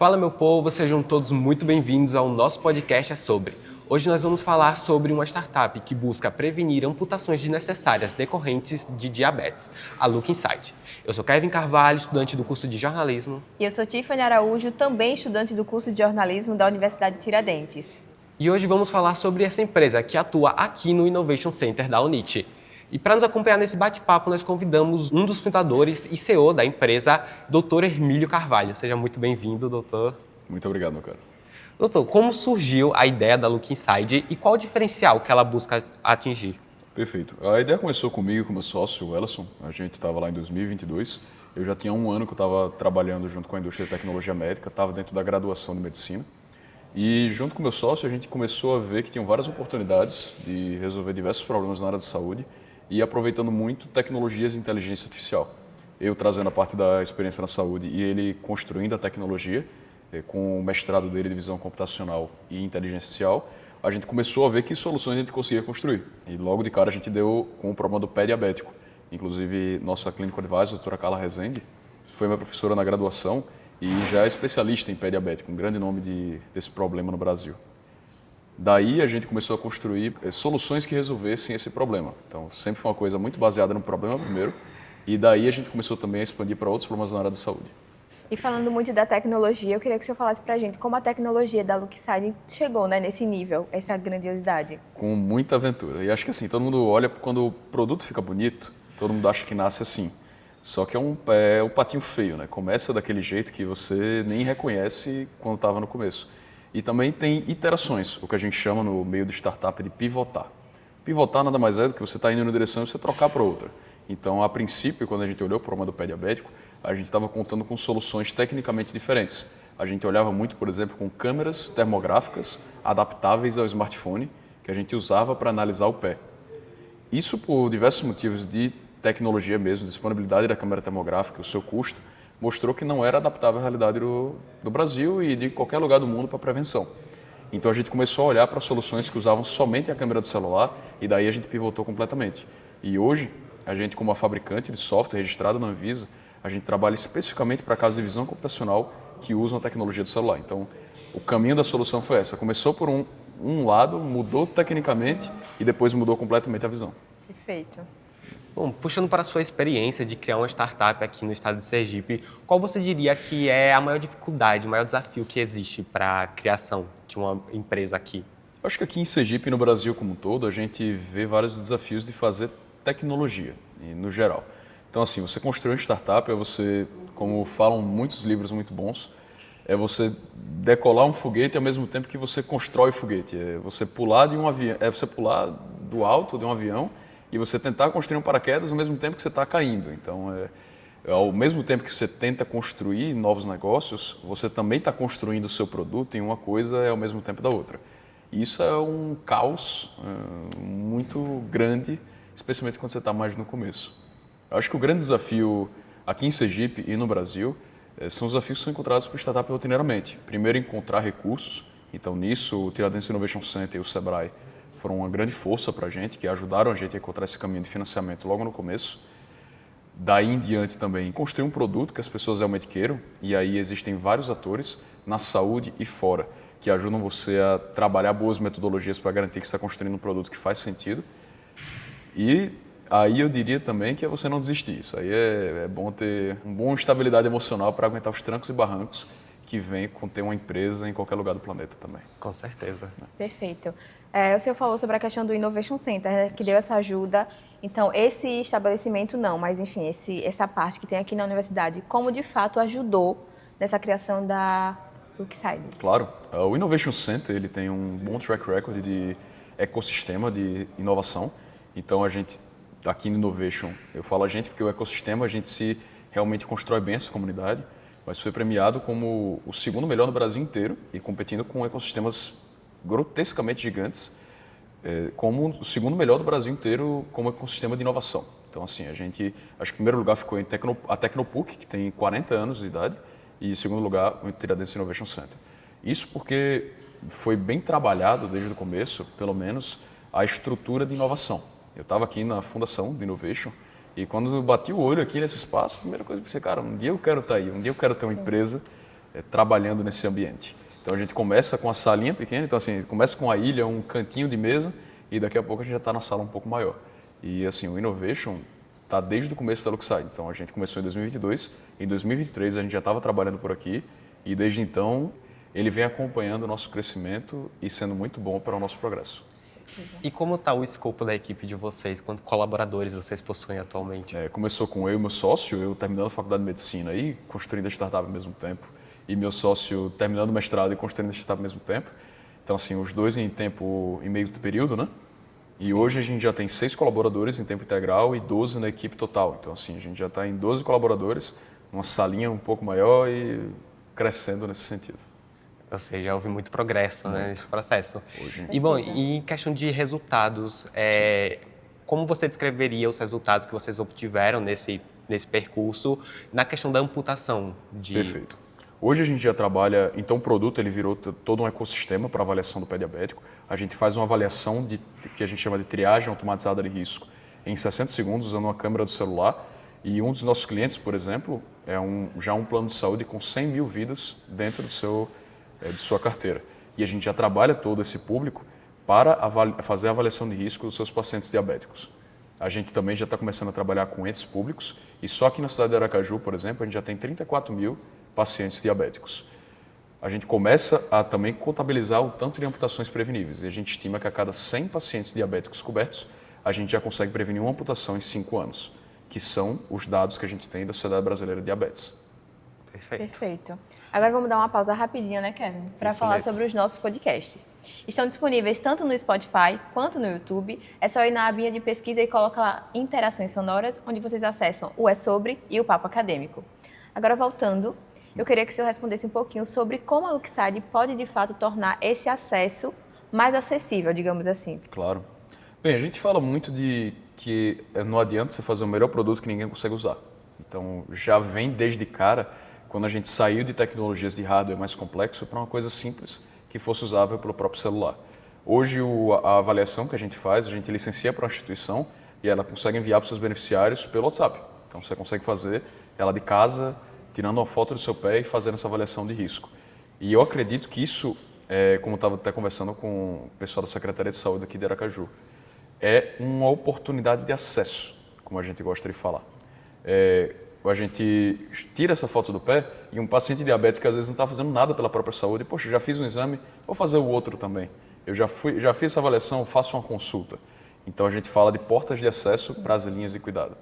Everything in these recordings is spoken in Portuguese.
Fala, meu povo, sejam todos muito bem-vindos ao nosso podcast Sobre. Hoje nós vamos falar sobre uma startup que busca prevenir amputações desnecessárias decorrentes de diabetes, a Look Insight. Eu sou Kevin Carvalho, estudante do curso de jornalismo. E eu sou Tiffany Araújo, também estudante do curso de jornalismo da Universidade de Tiradentes. E hoje vamos falar sobre essa empresa que atua aqui no Innovation Center da UNIT. E para nos acompanhar nesse bate-papo, nós convidamos um dos fundadores e CEO da empresa, Dr. Hermílio Carvalho. Seja muito bem-vindo, doutor. Muito obrigado, meu caro. Doutor, como surgiu a ideia da Look Inside e qual o diferencial que ela busca atingir? Perfeito. A ideia começou comigo, com meu sócio, o Ellison. A gente estava lá em 2022. Eu já tinha um ano que eu estava trabalhando junto com a indústria de tecnologia médica, estava dentro da graduação de medicina. E junto com meu sócio, a gente começou a ver que tinham várias oportunidades de resolver diversos problemas na área de saúde e aproveitando muito tecnologias de inteligência artificial. Eu trazendo a parte da experiência na saúde e ele construindo a tecnologia, com o mestrado dele de visão computacional e inteligência artificial, a gente começou a ver que soluções a gente conseguia construir. E logo de cara a gente deu com o problema do pé diabético. Inclusive, nossa clinical advisor, a doutora Carla Rezende, foi minha professora na graduação e já é especialista em pé diabético, um grande nome desse problema no Brasil. Daí a gente começou a construir soluções que resolvessem esse problema. Então, sempre foi uma coisa muito baseada no problema primeiro, e daí a gente começou também a expandir para outros problemas na área da saúde. E falando muito da tecnologia, eu queria que o senhor falasse pra gente como a tecnologia da Lookside chegou, nesse nível, essa grandiosidade. Com muita aventura. E acho que assim, todo mundo olha quando o produto fica bonito, todo mundo acha que nasce assim. Só que é um patinho feio, né? Começa daquele jeito que você nem reconhece quando estava no começo. E também tem iterações, o que a gente chama no meio de startup de pivotar. Pivotar nada mais é do que você está indo numa direção e você trocar para outra. Então, a princípio, quando a gente olhou para o problema do pé diabético, a gente estava contando com soluções tecnicamente diferentes. A gente olhava muito, por exemplo, com câmeras termográficas adaptáveis ao smartphone, que a gente usava para analisar o pé. Isso por diversos motivos de tecnologia mesmo, disponibilidade da câmera termográfica, o seu custo, mostrou que não era adaptável à realidade do Brasil e de qualquer lugar do mundo para prevenção. Então a gente começou a olhar para soluções que usavam somente a câmera do celular e daí a gente pivotou completamente. E hoje, a gente como a fabricante de software registrado na Anvisa, a gente trabalha especificamente para casos de visão computacional que usam a tecnologia do celular. Então, o caminho da solução foi essa. Começou por um lado, mudou tecnicamente e depois mudou completamente a visão. Perfeito. Bom, puxando para a sua experiência de criar uma startup aqui no estado de Sergipe, qual você diria que é a maior dificuldade, o maior desafio que existe para a criação de uma empresa aqui? Eu acho que aqui em Sergipe e no Brasil como um todo, a gente vê vários desafios de fazer tecnologia, no geral. Então, assim, você construir uma startup é você, como falam muitos livros muito bons, é você decolar um foguete ao mesmo tempo que você constrói o foguete. É você pular de um avião, é você pular do alto de um avião e você tentar construir um paraquedas ao mesmo tempo que você está caindo. Então, ao mesmo tempo que você tenta construir novos negócios, você também está construindo o seu produto e uma coisa é ao mesmo tempo da outra. E isso é um caos muito grande, especialmente quando você está mais no começo. Eu acho que o grande desafio aqui em Sergipe e no Brasil são os desafios que são encontrados por startup rotineiramente. Primeiro, encontrar recursos. Então, nisso, o Tiradentes Innovation Center e o Sebrae foram uma grande força para a gente, que ajudaram a gente a encontrar esse caminho de financiamento logo no começo. Daí em diante também, construir um produto que as pessoas realmente queiram. E aí existem vários atores na saúde e fora, que ajudam você a trabalhar boas metodologias para garantir que você está construindo um produto que faz sentido. E aí eu diria também que é você não desistir. Isso aí é bom ter uma boa estabilidade emocional para aguentar os trancos e barrancos que vem com ter uma empresa em qualquer lugar do planeta também. Com certeza. Perfeito. O senhor falou sobre a questão do Innovation Center, né, que deu essa ajuda. Então, esse estabelecimento não, mas enfim, essa parte que tem aqui na universidade, como de fato ajudou nessa criação da Lookside? Claro. O Innovation Center ele tem um bom track record de ecossistema de inovação. Então, a gente, aqui no Innovation, eu falo a gente porque o ecossistema, a gente se realmente constrói bem essa comunidade, mas foi premiado como o segundo melhor no Brasil inteiro e competindo com ecossistemas grotescamente gigantes, como o segundo melhor do Brasil inteiro como ecossistema de inovação. Então, assim, a gente, acho que em primeiro lugar ficou a Tecnopuc, que tem 40 anos de idade, e em segundo lugar, o Tiradentes Innovation Center. Isso porque foi bem trabalhado desde o começo, pelo menos, a estrutura de inovação. Eu estava aqui na fundação do Innovation e quando eu bati o olho aqui nesse espaço, a primeira coisa que eu pensei, cara, um dia eu quero estar aí, um dia eu quero ter uma empresa trabalhando nesse ambiente. Então a gente começa com a salinha pequena, então assim, começa com a ilha, um cantinho de mesa, e daqui a pouco a gente já está na sala um pouco maior. E assim, o Innovation está desde o começo da Luxide. Então a gente começou em 2022, em 2023 a gente já estava trabalhando por aqui, e desde então ele vem acompanhando o nosso crescimento e sendo muito bom para o nosso progresso. E como está o escopo da equipe de vocês? Quantos colaboradores vocês possuem atualmente? Começou com eu e meu sócio, eu terminando a faculdade de medicina e construindo a startup ao mesmo tempo, e meu sócio terminando o mestrado e construindo a startup ao mesmo tempo. Então, assim, os dois em meio período, né? E Sim. Hoje a gente já tem 6 colaboradores em tempo integral e 12 na equipe total. Então, assim, a gente já está em 12 colaboradores, uma salinha um pouco maior e crescendo nesse sentido. Ou seja, houve muito progresso, né, nesse processo. E, bom, em questão de resultados, como você descreveria os resultados que vocês obtiveram nesse percurso na questão da amputação? Perfeito. Hoje a gente já trabalha, então o produto ele virou todo um ecossistema para avaliação do pé diabético. A gente faz uma avaliação que a gente chama de triagem automatizada de risco em 60 segundos usando uma câmera do celular. E um dos nossos clientes, por exemplo, é já um plano de saúde com 100 mil vidas dentro de sua carteira. E a gente já trabalha todo esse público para fazer a avaliação de risco dos seus pacientes diabéticos. A gente também já está começando a trabalhar com entes públicos e só aqui na cidade de Aracaju, por exemplo, a gente já tem 34 mil pacientes diabéticos. A gente começa a também contabilizar o tanto de amputações preveníveis e a gente estima que a cada 100 pacientes diabéticos cobertos, a gente já consegue prevenir uma amputação em 5 anos, que são os dados que a gente tem da Sociedade Brasileira de Diabetes. Perfeito. Agora vamos dar uma pausa rapidinho, né, Kevin? Para falar sobre os nossos podcasts. Estão disponíveis tanto no Spotify quanto no YouTube. É só ir na abinha de pesquisa e colocar lá Interações Sonoras, onde vocês acessam o É Sobre e o Papo Acadêmico. Agora, voltando, eu queria que o senhor respondesse um pouquinho sobre como a Luxide pode, de fato, tornar esse acesso mais acessível, digamos assim. Claro. Bem, a gente fala muito de que não adianta você fazer o melhor produto que ninguém consegue usar. Então, já vem desde cara, quando a gente saiu de tecnologias de hardware mais complexo para uma coisa simples que fosse usável pelo próprio celular. Hoje, a avaliação que a gente faz, a gente licencia para uma instituição e ela consegue enviar para os seus beneficiários pelo WhatsApp. Então, você consegue fazer ela de casa, tirando uma foto do seu pé e fazendo essa avaliação de risco. E eu acredito que isso, como eu estava até conversando com o pessoal da Secretaria de Saúde aqui de Aracaju, é uma oportunidade de acesso, como a gente gosta de falar. A gente tira essa foto do pé e um paciente diabético que às vezes não está fazendo nada pela própria saúde, poxa, já fiz um exame, vou fazer o outro também. Eu já fiz essa avaliação, faço uma consulta. Então a gente fala de portas de acesso para as linhas de cuidado.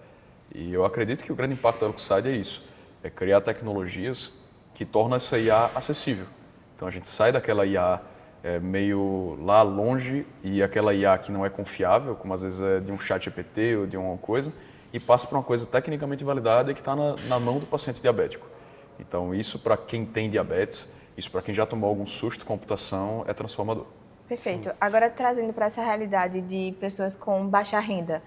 E eu acredito que o grande impacto da Luxide é isso, é criar tecnologias que tornam essa IA acessível. Então a gente sai daquela IA meio lá longe e aquela IA que não é confiável, como às vezes é de um chat GPT ou de uma coisa, e passa para uma coisa tecnicamente validada e que está na mão do paciente diabético. Então, isso para quem tem diabetes, isso para quem já tomou algum susto com computação, é transformador. Perfeito. Agora, trazendo para essa realidade de pessoas com baixa renda,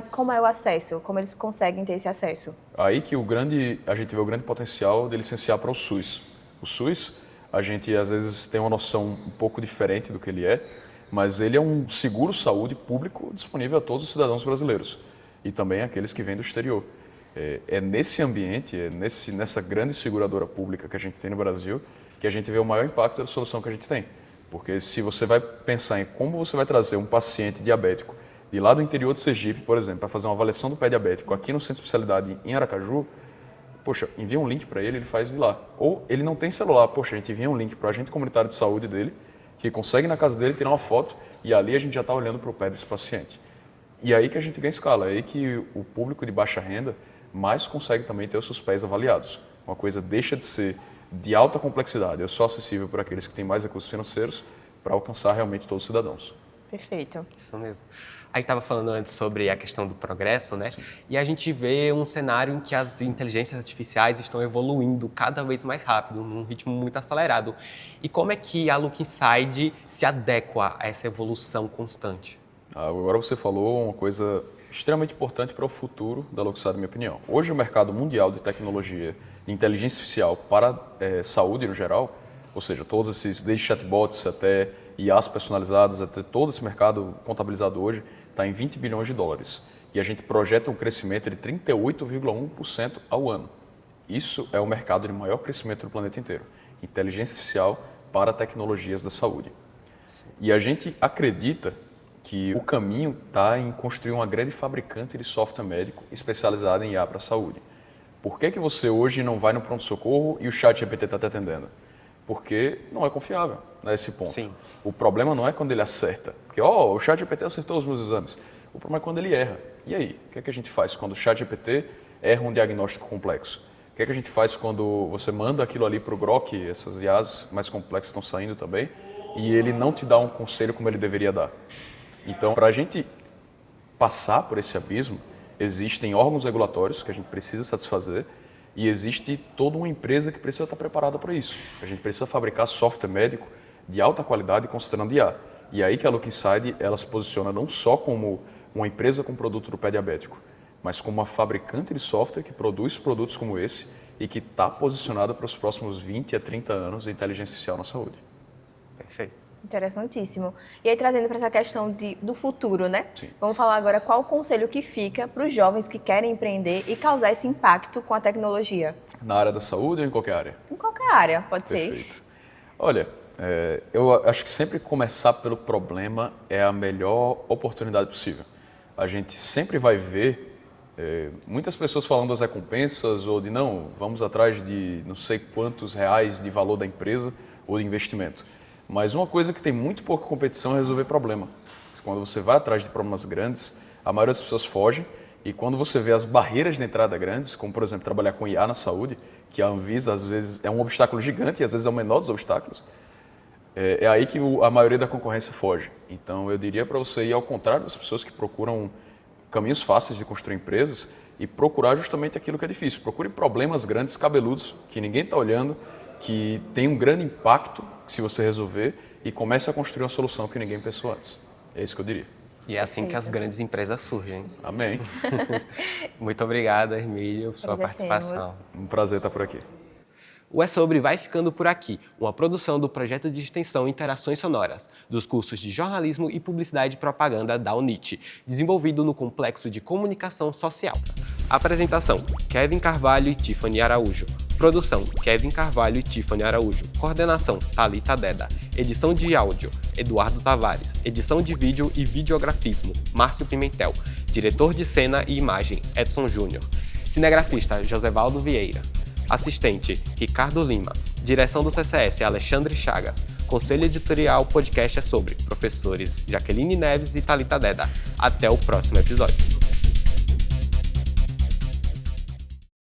como é o acesso? Como eles conseguem ter esse acesso? Aí que a gente vê o grande potencial de licenciar para o SUS. O SUS, a gente às vezes tem uma noção um pouco diferente do que ele é, mas ele é um seguro-saúde público disponível a todos os cidadãos brasileiros. E também aqueles que vêm do exterior. É nesse ambiente, nessa grande seguradora pública que a gente tem no Brasil, que a gente vê o maior impacto da solução que a gente tem. Porque se você vai pensar em como você vai trazer um paciente diabético de lá do interior do Sergipe, por exemplo, para fazer uma avaliação do pé diabético aqui no Centro de Especialidade em Aracaju, poxa, envia um link para ele, ele faz de lá. Ou ele não tem celular, poxa, a gente envia um link para o agente comunitário de saúde dele, que consegue na casa dele tirar uma foto e ali a gente já está olhando para o pé desse paciente. E aí que a gente ganha escala, é aí que o público de baixa renda mais consegue também ter os seus pés avaliados. Uma coisa deixa de ser de alta complexidade, é só acessível para aqueles que têm mais recursos financeiros para alcançar realmente todos os cidadãos. Perfeito. Isso mesmo. A gente estava falando antes sobre a questão do progresso, né? Sim. E a gente vê um cenário em que as inteligências artificiais estão evoluindo cada vez mais rápido, num ritmo muito acelerado. E como é que a Look Inside se adequa a essa evolução constante? Agora você falou uma coisa extremamente importante para o futuro da Luxide, na minha opinião. Hoje o mercado mundial de tecnologia de inteligência artificial para saúde no geral, ou seja, todos esses, desde chatbots até IAs personalizadas, até todo esse mercado contabilizado hoje, está em 20 bilhões de dólares. E a gente projeta um crescimento de 38,1% ao ano. Isso é o mercado de maior crescimento do planeta inteiro. Inteligência artificial para tecnologias da saúde. E a gente acredita que o caminho está em construir uma grande fabricante de software médico especializada em IA para a saúde. Por que você hoje não vai no pronto-socorro e o ChatGPT está te atendendo? Porque não é confiável nesse ponto. Sim. O problema não é quando ele acerta. Porque, o ChatGPT acertou os meus exames. O problema é quando ele erra. E aí? O que é que a gente faz quando o ChatGPT erra um diagnóstico complexo? O que é que a gente faz quando você manda aquilo ali para o Grok, essas IAs mais complexas estão saindo também, e ele não te dá um conselho como ele deveria dar? Então, para a gente passar por esse abismo, existem órgãos regulatórios que a gente precisa satisfazer e existe toda uma empresa que precisa estar preparada para isso. A gente precisa fabricar software médico de alta qualidade considerando IA. E aí que a Look Inside ela se posiciona não só como uma empresa com produto do pé diabético, mas como uma fabricante de software que produz produtos como esse e que está posicionada para os próximos 20 a 30 anos de inteligência artificial na saúde. Perfeito. Interessantíssimo. E aí, trazendo para essa questão do futuro, né? Sim. Vamos falar agora qual o conselho que fica para os jovens que querem empreender e causar esse impacto com a tecnologia. Na área da saúde ou em qualquer área? Em qualquer área, pode ser. Perfeito. Olha, eu acho que sempre começar pelo problema é a melhor oportunidade possível. A gente sempre vai ver muitas pessoas falando das recompensas ou de não, vamos atrás de não sei quantos reais de valor da empresa ou de investimento. Mas uma coisa que tem muito pouca competição é resolver problema. Quando você vai atrás de problemas grandes, a maioria das pessoas foge. E quando você vê as barreiras de entrada grandes, como por exemplo trabalhar com IA na saúde, que a Anvisa às vezes é um obstáculo gigante e às vezes é o menor dos obstáculos, é aí que a maioria da concorrência foge. Então eu diria para você ir ao contrário das pessoas que procuram caminhos fáceis de construir empresas e procurar justamente aquilo que é difícil. Procure problemas grandes, cabeludos, que ninguém está olhando, que tem um grande impacto se você resolver e comece a construir uma solução que ninguém pensou antes. É isso que eu diria. E é assim que as grandes empresas surgem. Amém. Muito obrigado, Hermílio, por sua Agradecemos. participação. Um prazer estar por aqui. O É Sobre vai ficando por aqui, uma produção do projeto de extensão Interações Sonoras, dos cursos de Jornalismo e Publicidade e Propaganda da UNIT, desenvolvido no Complexo de Comunicação Social. Apresentação: Kevin Carvalho e Tiffany Araújo. Produção: Kevin Carvalho e Tiffany Araújo. Coordenação: Thalita Deda. Edição de áudio: Eduardo Tavares. Edição de vídeo e videografismo: Márcio Pimentel. Diretor de cena e imagem: Edson Júnior. Cinegrafista: Josevaldo Vieira. Assistente: Ricardo Lima. Direção do CCS: Alexandre Chagas. Conselho editorial podcast é sobre professores Jaqueline Neves e Thalita Deda. Até o próximo episódio.